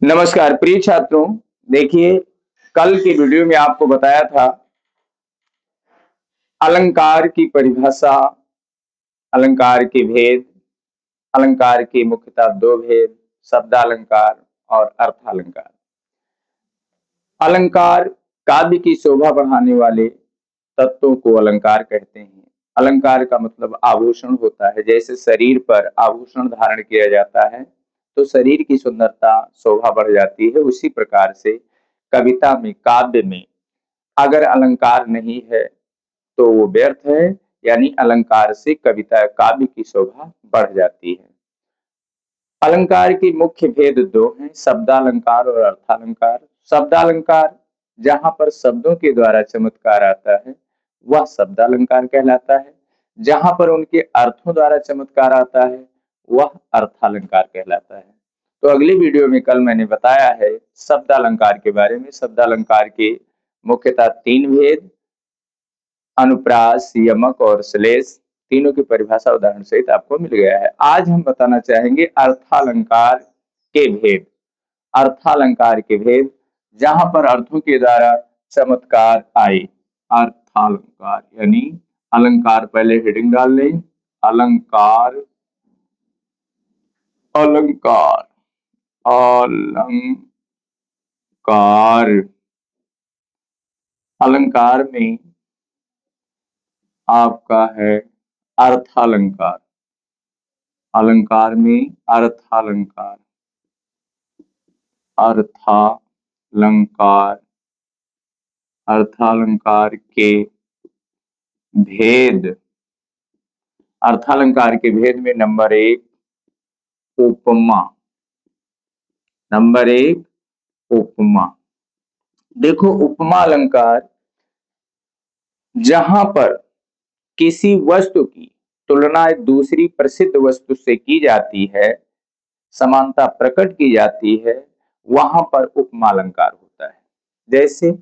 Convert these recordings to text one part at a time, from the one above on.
नमस्कार प्रिय छात्रों। देखिए, कल की वीडियो में आपको बताया था अलंकार की परिभाषा, अलंकार के भेद, अलंकार के मुख्यतः दो भेद, शब्दालंकार और अर्थालंकार। अलंकार काव्य की शोभा बढ़ाने वाले तत्वों को अलंकार कहते हैं। अलंकार का मतलब आभूषण होता है। जैसे शरीर पर आभूषण धारण किया जाता है तो शरीर की सुंदरता शोभा बढ़ जाती है, उसी प्रकार से कविता में, काव्य में अगर अलंकार नहीं है तो वो व्यर्थ है। यानी अलंकार से कविता काव्य की शोभा बढ़ जाती है। अलंकार के मुख्य भेद दो हैं, शब्दालंकार और अर्थालंकार। शब्दालंकार जहां पर शब्दों के द्वारा चमत्कार आता है वह शब्दालंकार कहलाता है। जहां पर उनके अर्थों द्वारा चमत्कार आता है वह अर्थालंकार कहलाता है। तो अगली वीडियो में कल मैंने बताया है शब्दालंकार के बारे में। शब्दालंकार के मुख्यतः तीन भेद, अनुप्रास, यमक और श्लेष, तीनों की परिभाषा उदाहरण सहित आपको मिल गया है। आज हम बताना चाहेंगे अर्थालंकार के भेद। अर्थालंकार के भेद जहां पर अर्थों के द्वारा चमत्कार आए। अर्थालंकार यानी अलंकार, पहले हेडिंग डाल लें, अलंकार, अलंकार, अलंकार। अलंकार में आपका है अर्थालंकार। अलंकार में अर्थालंकार, अर्थालंकार, अर्थालंकार के भेद। अर्थालंकार के भेद में नंबर एक, उपमा। नंबर एक, उपमा। देखो, उपमा अलंकार जहां पर किसी वस्तु की तुलना दूसरी प्रसिद्ध वस्तु से की जाती है, समानता प्रकट की जाती है, वहां पर उपमा अलंकार होता है। जैसे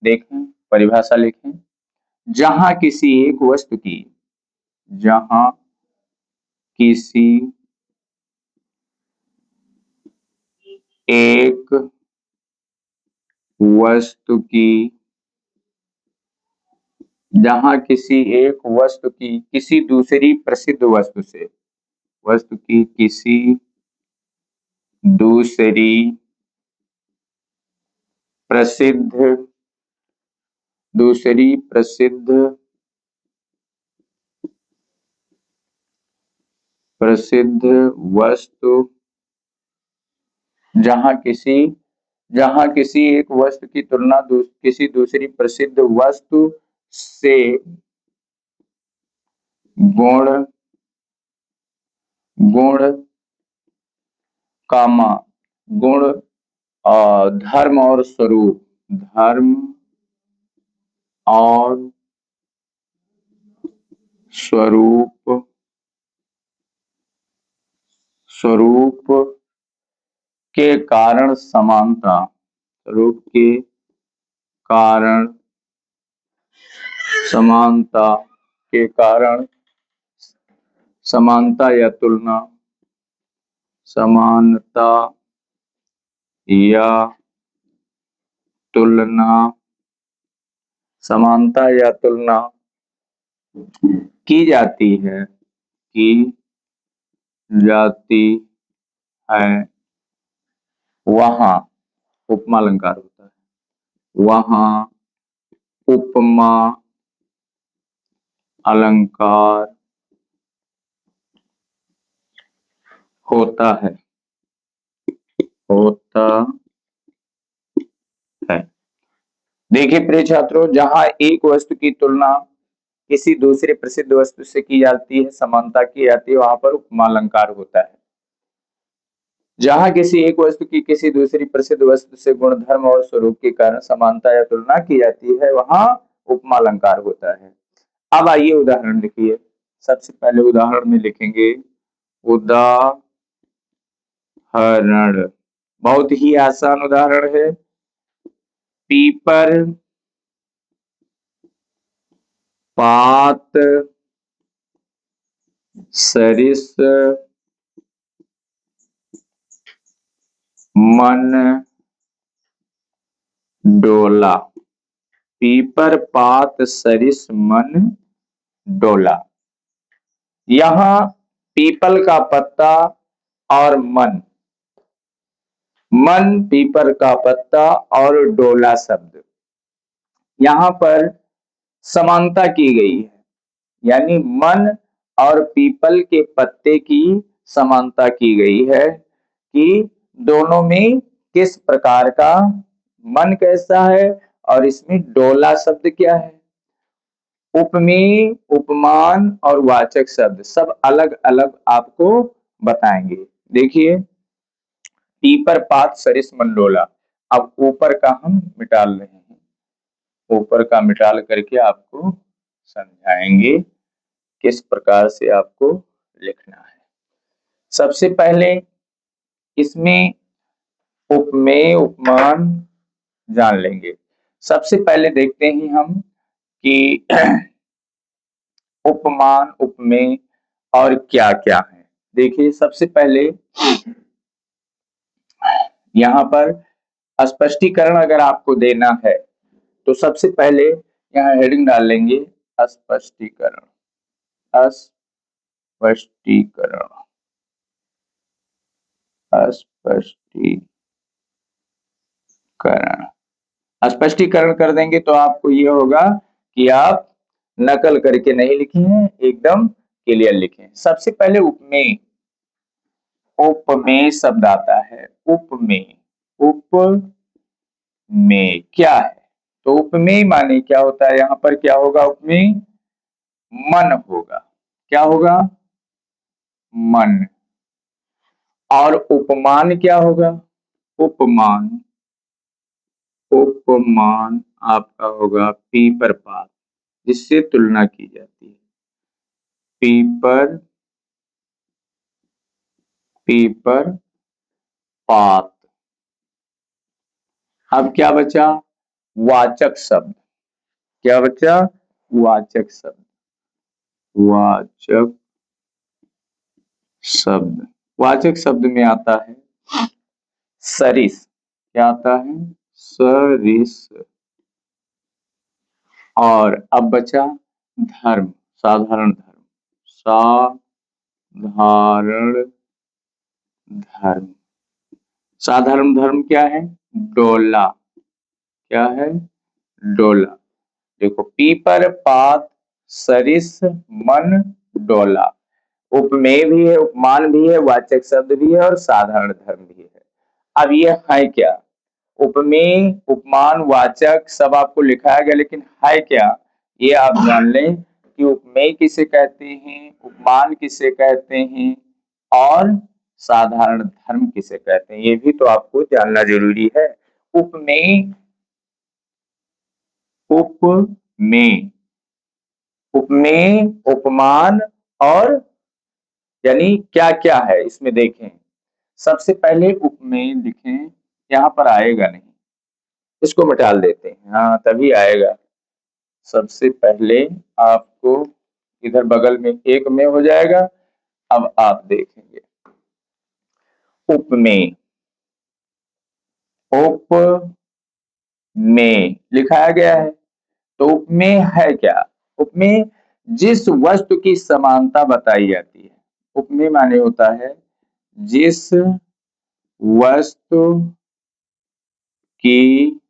देखें, परिभाषा लिखें, जहां किसी एक वस्तु की, जहां किसी एक वस्तु की, जहां किसी एक वस्तु की किसी दूसरी प्रसिद्ध वस्तु से, वस्तु की किसी दूसरी प्रसिद्ध, दूसरी प्रसिद्ध, प्रसिद्ध वस्तु, जहां किसी एक वस्तु की तुलना किसी दूसरी प्रसिद्ध वस्तु से गुण, गुण, कामा, गुण, धर्म और स्वरूप, धर्म और स्वरूप, स्वरूप के कारण समानता, स्वरूप के कारण, समानता के कारण, समानता या तुलना, समानता या तुलना, समानता या तुलना की जाती है, की जाती है, वहां उपमा अलंकार होता है। वहां उपमा अलंकार होता है, होता है। देखिए प्रिय छात्रों, जहां एक वस्तु की तुलना किसी दूसरे प्रसिद्ध वस्तु से की जाती है, समानता की जाती है, वहां पर उपमा अलंकार होता है। जहां किसी एक वस्तु की किसी दूसरी प्रसिद्ध वस्तु से गुण, धर्म और स्वरूप के कारण समानता या तुलना की जाती है, वहां उपमा अलंकार होता है। अब आइए उदाहरण लिखिए। सबसे पहले उदाहरण में लिखेंगे उदाहरण। बहुत ही आसान उदाहरण है। पीपर, पात, सरिस, मन डोला, पीपर पात सरिस मन डोला। यहाँ पीपल का पत्ता और मन, मन पीपर का पत्ता और डोला शब्द, यहाँ पर समानता की गई है, यानी मन और पीपल के पत्ते की समानता की गई है कि दोनों में किस प्रकार का, मन कैसा है और इसमें डोला शब्द क्या है। उपमेय, उपमान और वाचक शब्द सब अलग अलग आपको बताएंगे। देखिए, पीपर पात सरिस मंडोला, अब ऊपर का हम मिटाल रहे हैं, ऊपर का मिटाल करके आपको समझाएंगे किस प्रकार से आपको लिखना है। सबसे पहले इसमें उपमेय उपमान जान लेंगे। सबसे पहले देखते हैं हम कि उपमान उपमेय और क्या क्या है। देखिए, सबसे पहले यहाँ पर स्पष्टीकरण अगर आपको देना है तो सबसे पहले यहाँ हेडिंग डाल लेंगे स्पष्टीकरण, स्पष्टीकरण, स्पष्टीकरण। स्पष्टीकरण कर देंगे तो आपको ये होगा कि आप नकल करके नहीं लिखे हैं, एकदम क्लियर लिखे। सबसे पहले उपमेय, उपमेय शब्द आता है। उपमेय, उपमेय क्या है? तो उपमेय माने क्या होता है? यहाँ पर क्या होगा? उपमेय मन होगा। क्या होगा? मन। और उपमान क्या होगा? उपमान, उपमान आपका होगा पीपर पात, जिससे तुलना की जाती है। पीपर, पीपर पात। अब क्या बचा? वाचक शब्द। क्या बचा? वाचक शब्द, वाचक शब्द। वाचक शब्द में आता है सरिस। क्या आता है? सरिस। और अब बचा धर्म, साधारण धर्म, साधारण धर्म। साधारण धर्म क्या है? डोला। क्या है? डोला। देखो, पीपर पात सरिस मन डोला। उपमेय भी है, उपमान भी है, वाचक शब्द भी है और साधारण धर्म भी है। अब ये है क्या? उपमेय, उपमान, वाचक सब आपको लिखाया गया, लेकिन है क्या ये आप जान लें कि उपमेय किसे कहते हैं, उपमान किसे कहते हैं और साधारण धर्म किसे कहते हैं, ये भी तो आपको जानना जरूरी है। उपमेय, उपमेय, उपमेय, उपमान और यानी क्या क्या है इसमें देखें। सबसे पहले उपमेय लिखें, यहाँ पर आएगा नहीं, इसको मिटाल देते हैं, हाँ तभी आएगा। सबसे पहले आपको इधर बगल में एक में हो जाएगा। अब आप देखेंगे उपमेय, उपमेय लिखाया गया है। तो उपमेय है क्या? उपमेय जिस वस्तु की समानता बताई जाती है। उपमेय माने होता है जिस वस्तु की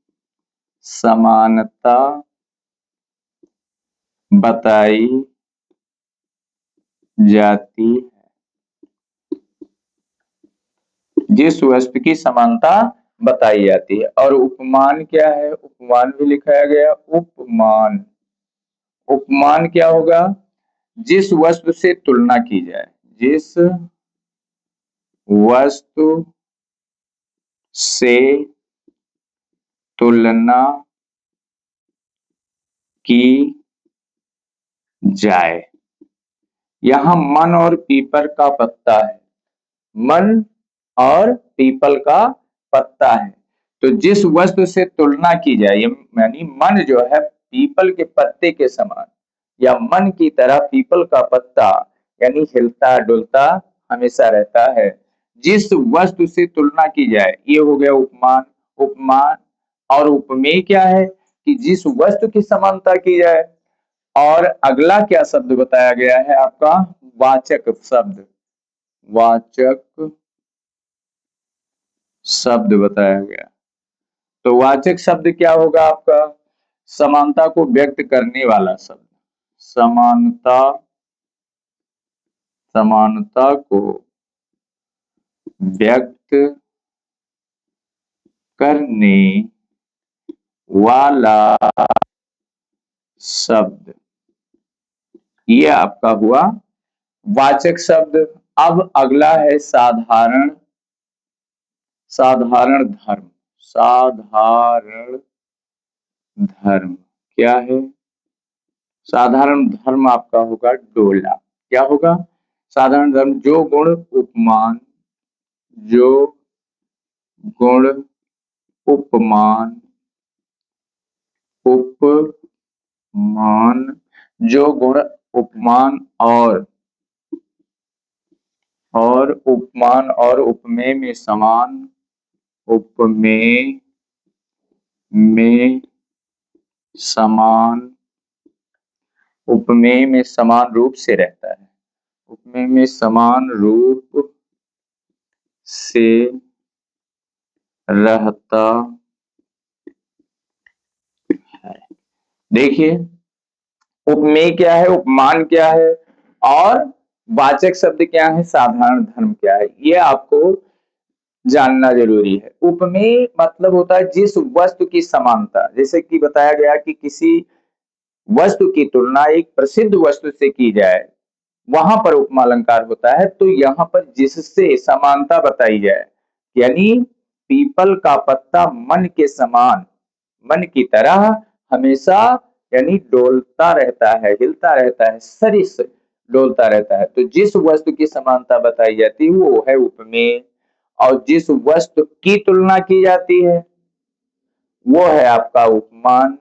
समानता बताई जाती है, जिस वस्तु की समानता बताई जाती है। और उपमान क्या है? उपमान भी लिखाया गया। उपमान, उपमान क्या होगा? जिस वस्तु से तुलना की जाए, जिस वस्तु से तुलना की जाए। यहां मन और पीपर का पत्ता है, मन और पीपल का पत्ता है। तो जिस वस्तु से तुलना की जाए, यानी मन जो है पीपल के पत्ते के समान या मन की तरह पीपल का पत्ता यानी हिलता डुलता हमेशा रहता है। जिस वस्तु से तुलना की जाए, ये हो गया उपमान। उपमान और उपमेय क्या है कि जिस वस्तु की समानता की जाए। और अगला क्या शब्द बताया गया है आपका, वाचक शब्द। वाचक शब्द बताया गया। तो वाचक शब्द क्या होगा आपका, समानता को व्यक्त करने वाला शब्द। समानता, समानता को व्यक्त करने वाला शब्द, ये आपका हुआ वाचक शब्द। अब अगला है साधारण, साधारण धर्म। साधारण धर्म क्या है, साधारण धर्म आपका होगा डोला। क्या होगा, साधारण धर्म जो गुण उपमान, जो गुण उपमान, उपमान, जो गुण उपमान और उपमान और उपमेय में समान, उपमेय में समान, उपमेय में समान रूप से रहता है। उपमेय में समान रूप से रहता है। देखिए उपमेय क्या है, उपमान क्या है और वाचक शब्द क्या है, साधारण धर्म क्या है, ये आपको जानना जरूरी है। उपमेय मतलब होता है जिस वस्तु की समानता, जैसे कि बताया गया कि किसी वस्तु की तुलना एक प्रसिद्ध वस्तु से की जाए, वहां पर उपमा अलंकार होता है। तो यहाँ पर जिससे समानता बताई जाए, यानी पीपल का पत्ता मन के समान, मन की तरह हमेशा यानी डोलता रहता है, हिलता रहता है, सरिस डोलता रहता है। तो जिस वस्तु की समानता बताई जाती है वो है उपमेय, और जिस वस्तु की तुलना की जाती है वो है आपका उपमान।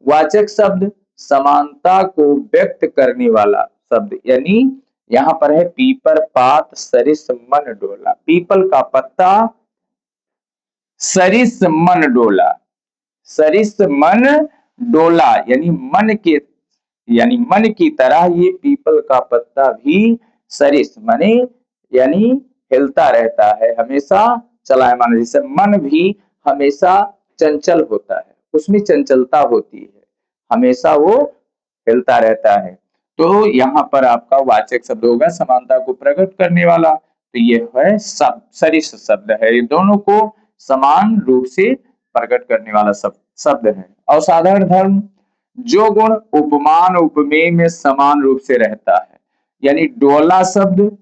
वाचक शब्द समानता को व्यक्त करने वाला शब्द, यानी यहाँ पर है पीपर पात सरिस मन डोला। पीपल का पत्ता सरिस मन डोला, सरिस मन डोला यानी मन की तरह ये पीपल का पत्ता भी सरिस माने यानी हिलता रहता है, हमेशा चलायमान। जैसे मन भी हमेशा चंचल होता है, उसमें चंचलता होती है, हमेशा वो हिलता रहता है। तो यहाँ पर आपका वाचक शब्द होगा समानता को प्रकट करने वाला। तो ये है सरिस शब्द है, ये दोनों को समान रूप से प्रकट करने वाला शब्द है। और साधारण धर्म जो गुण उपमान उपमेय में समान रूप से रहता है, यानी डोला शब्द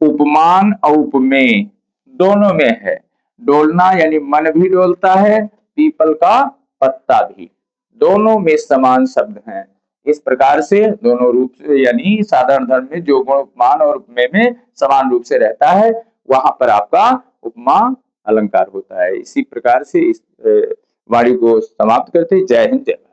उपमान और उपमेय दोनों में है। डोलना यानी मन भी डोलता है, पीपल का पत्ता भी, दोनों में समान शब्द हैं। इस प्रकार से दोनों रूप से यानी साधारण धर्म में जो गुण उपमान और उपमेय में समान रूप से रहता है वहां पर आपका उपमा अलंकार होता है। इसी प्रकार से इस वाणी को समाप्त करते। जय हिंद, जय भारत।